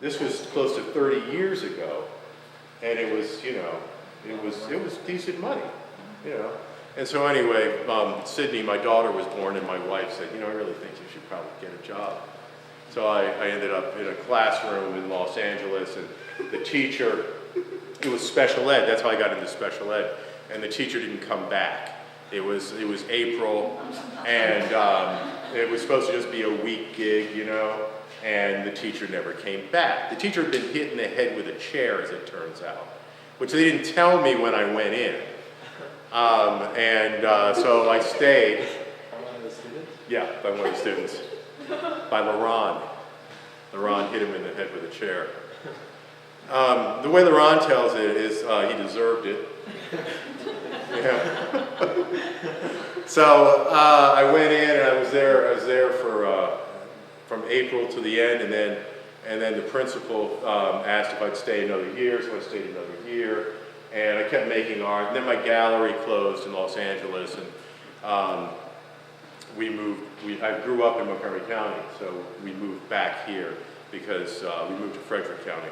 This was close to 30 years ago, and it was, you know, it was decent money, you know. And so anyway, Sydney, my daughter, was born, and my wife said, you know, I really think you should probably get a job. So I ended up in a classroom in Los Angeles, and the teacher, it was special ed, that's how I got into special ed, and the teacher didn't come back. It was April, and it was supposed to just be a week gig, you know, and the teacher never came back. The teacher had been hit in the head with a chair, as it turns out, which they didn't tell me when I went in. So I stayed. By one of the students? Yeah, by one of the students. By LaRon. LaRon hit him in the head with a chair. The way LaRon tells it is he deserved it. Yeah. So I went in, and I was there for from April to the end, and then the principal asked if I'd stay another year, so I stayed another year, and I kept making art. And then my gallery closed in Los Angeles, and we moved. I grew up in Montgomery County, so we moved back here because we moved to Frederick County,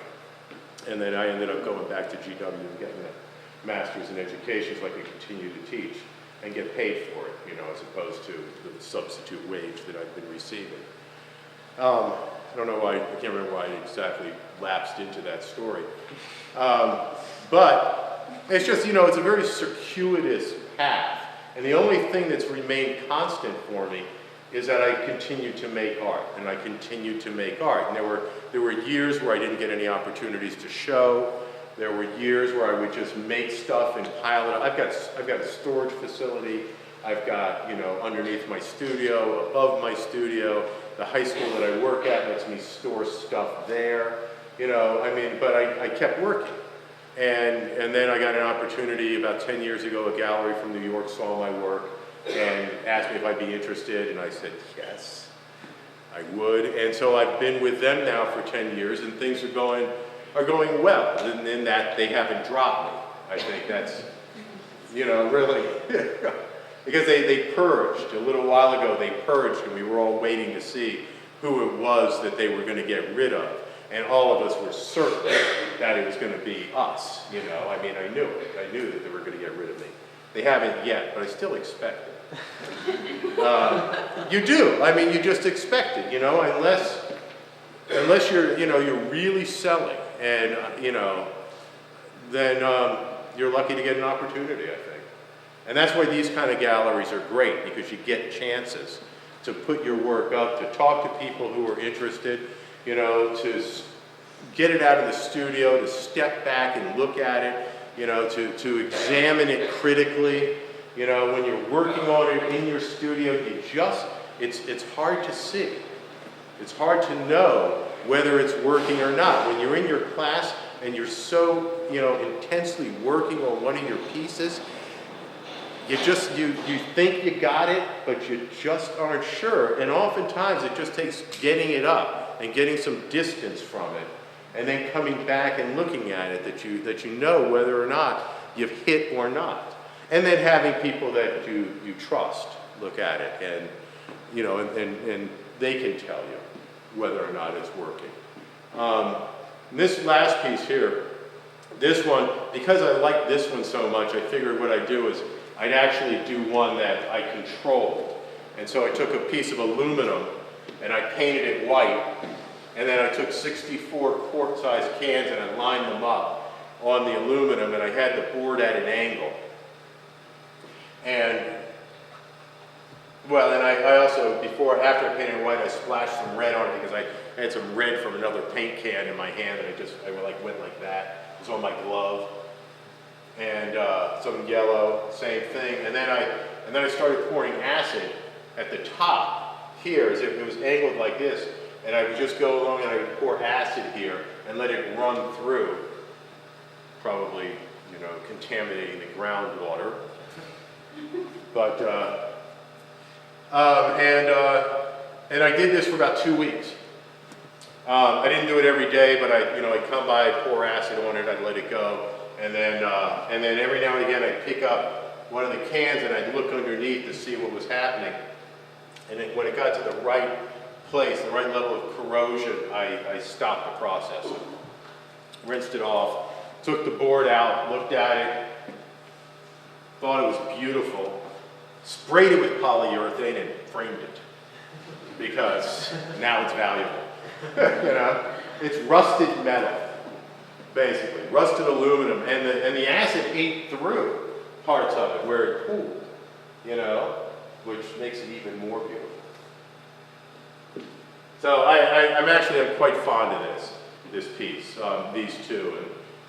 and then I ended up going back to GW and getting a master's in education so I could continue to teach and get paid for it, you know, as opposed to the substitute wage that I've been receiving. I don't know why, I can't remember why I exactly lapsed into that story. But it's just, you know, it's a very circuitous path. And the only thing that's remained constant for me is that I continue to make art, and I continue to make art. And there were years where I didn't get any opportunities to show. There were years where I would just make stuff and pile it up. I've got a storage facility. I've got, you know, underneath my studio, above my studio. The high school that I work at lets me store stuff there. You know, I mean, but I kept working. And then I got an opportunity about 10 years ago. A gallery from New York saw my work and asked me if I'd be interested, and I said yes, I would. And so I've been with them now for 10 years, and things are going well, in that they haven't dropped me. I think that's, you know, really, because they purged. A little while ago, they purged, and we were all waiting to see who it was that they were going to get rid of. And all of us were certain that it was going to be us, you know. I mean, I knew it. I knew that they were going to get rid of me. They haven't yet, but I still expect it. You do. I mean, you just expect it, you know, unless you're, you know, you're really selling, and, you know, then you're lucky to get an opportunity, I think. And that's why these kind of galleries are great, because you get chances to put your work up, to talk to people who are interested, you know, to get it out of the studio, to step back and look at it, you know, to examine it critically. You know, when you're working on it in your studio, it's hard to see. It's hard to know whether it's working or not. When you're in your class and you're so, you know, intensely working on one of your pieces, you think you got it, but you just aren't sure. And oftentimes it just takes getting it up and getting some distance from it, and then coming back and looking at it that you know whether or not you've hit or not. And then having people that you trust look at it, and, you know, and they can tell you whether or not it's working. This last piece here, this one, because I like this one so much, I figured what I'd do is I'd actually do one that I controlled. And so I took a piece of aluminum and I painted it white, and then I took 64 quart-sized cans and I lined them up on the aluminum, and I had the board at an angle. And, well, and I also, after I painted it white, I splashed some red on it because I had some red from another paint can in my hand, and I went like that. It was on my glove. And some yellow, same thing. And then I started pouring acid at the top here, as if it was angled like this. And I would just go along and I would pour acid here and let it run through, probably, you know, contaminating the groundwater. But, and I did this for about 2 weeks. I didn't do it every day, but I'd come by, I'd pour acid on it, I'd let it go. And then every now and again I'd pick up one of the cans and I'd look underneath to see what was happening. And when it got to the right place, the right level of corrosion, I stopped the process. Rinsed it off, took the board out, looked at it, thought it was beautiful, sprayed it with polyurethane and framed it because now it's valuable. You know, it's rusted metal, basically, rusted aluminum, and the acid ate through parts of it where it cooled, you know, which makes it even more beautiful. So I'm actually quite fond of this piece, these two,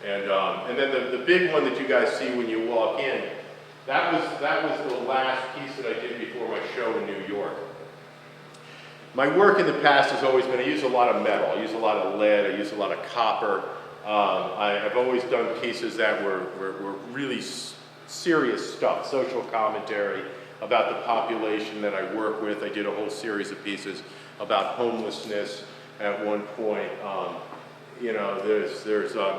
and then the big one that you guys see when you walk in. That was the last piece that I did before my show in New York. My work in the past has always been, I use a lot of metal, I use a lot of lead, I use a lot of copper. I've always done pieces that were really serious stuff, social commentary about the population that I work with. I did a whole series of pieces about homelessness at one point. You know, there's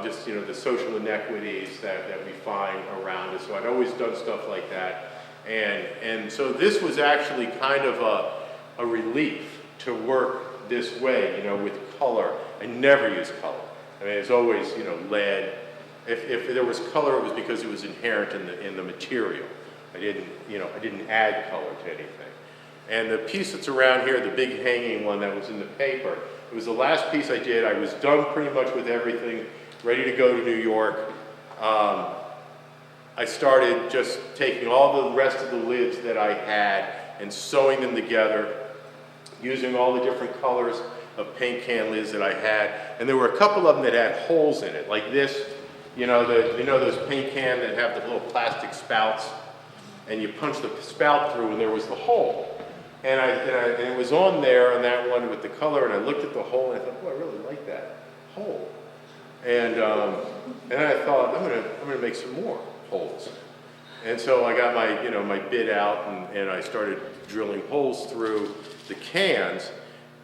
just, you know, the social inequities that we find around us. So I'd always done stuff like that. And so this was actually kind of a relief to work this way, you know, with color. I never use color. I mean, it's always, you know, lead. If there was color, it was because it was inherent in the material. I didn't add color to anything. And the piece that's around here, the big hanging one that was in the paper, it was the last piece I did. I was done pretty much with everything, ready to go to New York. I started just taking all the rest of the lids that I had and sewing them together, using all the different colors of paint can lids that I had. And there were a couple of them that had holes in it, like this. You know, those paint cans that have the little plastic spouts, and you punch the spout through, and there was the hole. And it was on there on that one with the color, and I looked at the hole, and I thought, oh, I really like that hole. And I thought, I'm gonna make some more holes. And so I got my bit out, and I started drilling holes through the cans,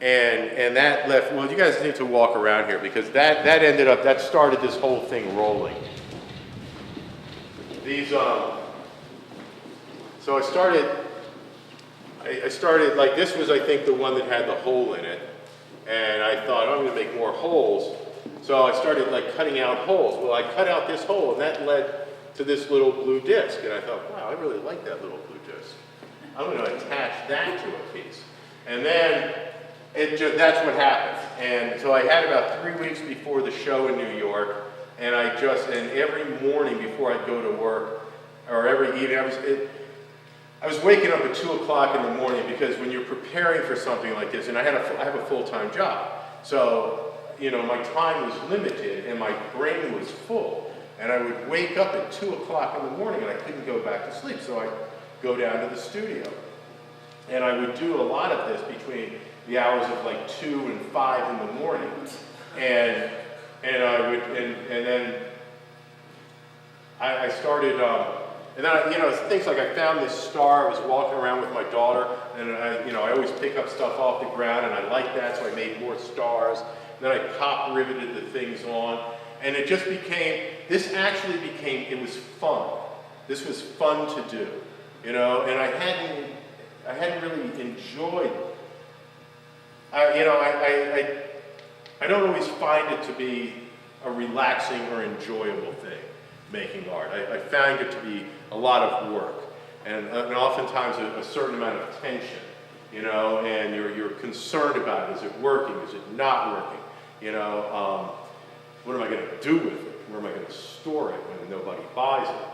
and that left. Well, you guys need to walk around here because that started this whole thing rolling. These so I started like this was, I think, the one that had the hole in it, and I thought, oh, I'm going to make more holes. So I started like cutting out holes. Well, I cut out this hole, and that led to this little blue disc, and I thought, wow, I really like that little blue disc. I'm going to attach that to a piece, and then that's what happened. And so I had about 3 weeks before the show in New York, and every morning before I'd go to work, or every evening, I was waking up at 2 o'clock in the morning because when you're preparing for something like this, and I have a full-time job, so you know my time was limited and my brain was full, and I would wake up at 2 o'clock in the morning and I couldn't go back to sleep, so I'd go down to the studio, and I would do a lot of this between the hours of like 2 and 5 in the morning, and then I started. And then, things like I found this star. I was walking around with my daughter, and I always pick up stuff off the ground, and I like that, so I made more stars. And then I pop riveted the things on, and it just became. It was fun. This was fun to do, and I hadn't really enjoyed. I don't always find it to be a relaxing or enjoyable thing. Making art. I found it to be a lot of work, and oftentimes a certain amount of tension, and you're concerned about it. Is it working? Is it not working? What am I going to do with it? Where am I going to store it when nobody buys it?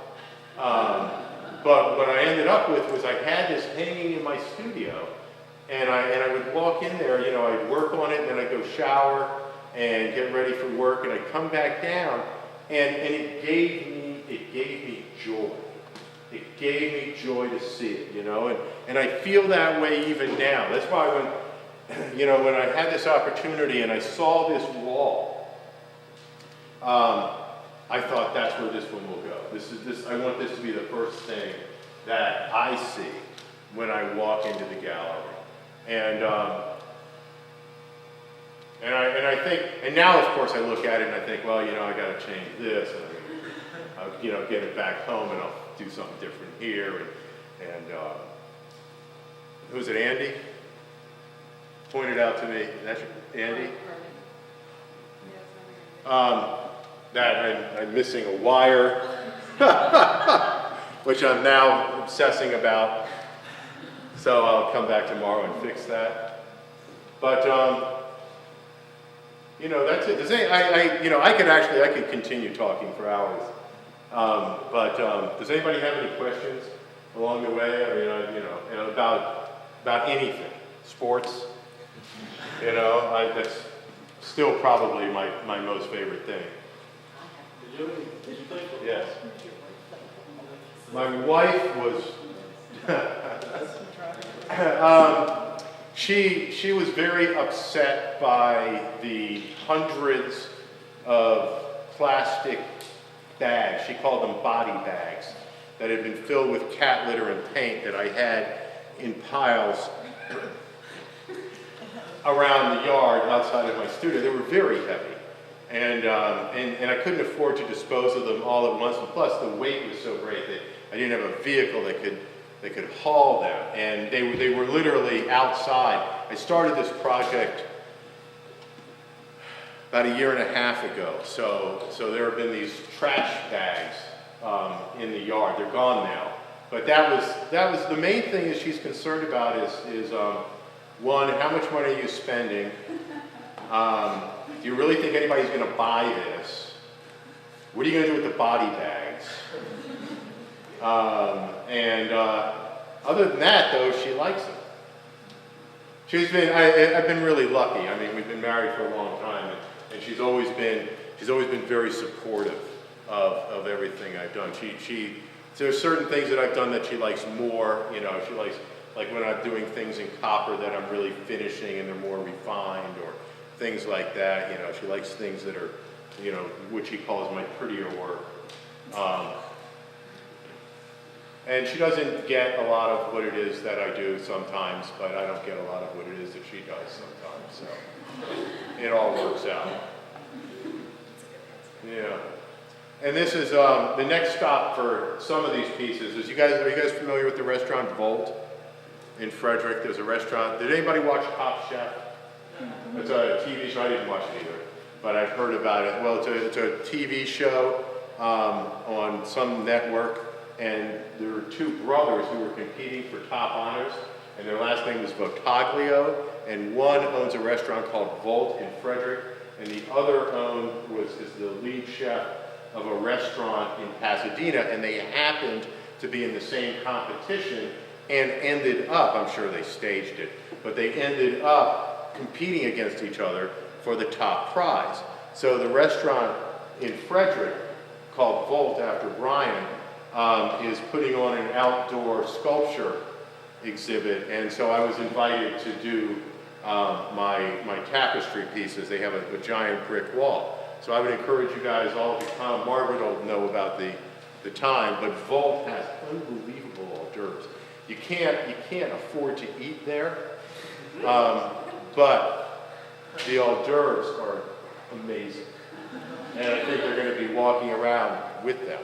But what I ended up with was I had this hanging in my studio, and I would walk in there, I'd work on it, and then I'd go shower and get ready for work, and I'd come back down. And it gave me joy. It gave me joy to see it, and I feel that way even now. That's why when I had this opportunity and I saw this wall, I thought that's where this one will go. I want this to be the first thing that I see when I walk into the gallery. And I think, and now of course I look at it and I think, well, I got to change this, and I'll, get it back home, and I'll do something different here. And who's it, Andy? pointed out to me. That's Andy. That I'm missing a wire, which I'm now obsessing about. So I'll come back tomorrow and fix that. But you know, that's it. I could continue talking for hours. But does anybody have any questions along the way? I mean, about anything, sports. You know, that's still probably my most favorite thing. Did you play football? Yes. My wife was. She was very upset by the hundreds of plastic bags, she called them body bags, that had been filled with cat litter and paint that I had in piles around the yard outside of my studio. They were very heavy, and I couldn't afford to dispose of them all at once, and plus the weight was so great that I didn't have a vehicle that could haul them, and they were literally outside. I started this project about 1.5 years ago, so there have been these trash bags in the yard. They're gone now, but that was the main thing that she's concerned about is one, how much money are you spending? Do you really think anybody's going to buy this? What are you going to do with the body bags? Other than that, though, she likes them. I've been really lucky. I mean, we've been married for a long time, and she's always been very supportive of everything I've done. There's certain things that I've done that she likes more. You know, she likes, like when I'm doing things in copper that I'm really finishing and they're more refined, or things like that. You know, she likes things that are, you know, what she calls my prettier work. And she doesn't get a lot of what it is that I do sometimes, but I don't get a lot of what it is that she does sometimes, so it all works out. Yeah. And this is, the next stop for some of these pieces is, are you guys familiar with the restaurant Volt in Frederick? There's a restaurant. Did anybody watch Top Chef? It's a TV show. I didn't watch it either, but I've heard about it. Well, it's a TV show on some network. And there were two brothers who were competing for top honors, and their last name was Botaglio, and one owns a restaurant called Volt in Frederick, and the other is the lead chef of a restaurant in Pasadena, and they happened to be in the same competition and ended up, I'm sure they staged it, but they ended up competing against each other for the top prize. So the restaurant in Frederick, called Volt after Brian, is putting on an outdoor sculpture exhibit, and so I was invited to do my tapestry pieces. They have a giant brick wall. So I would encourage you guys all to come. Margaret will know about the time, but Volt has unbelievable hors d'oeuvres. You can't afford to eat there, but the hors d'oeuvres are amazing. And I think they're going to be walking around with them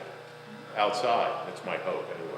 outside. That's my hope, anyway.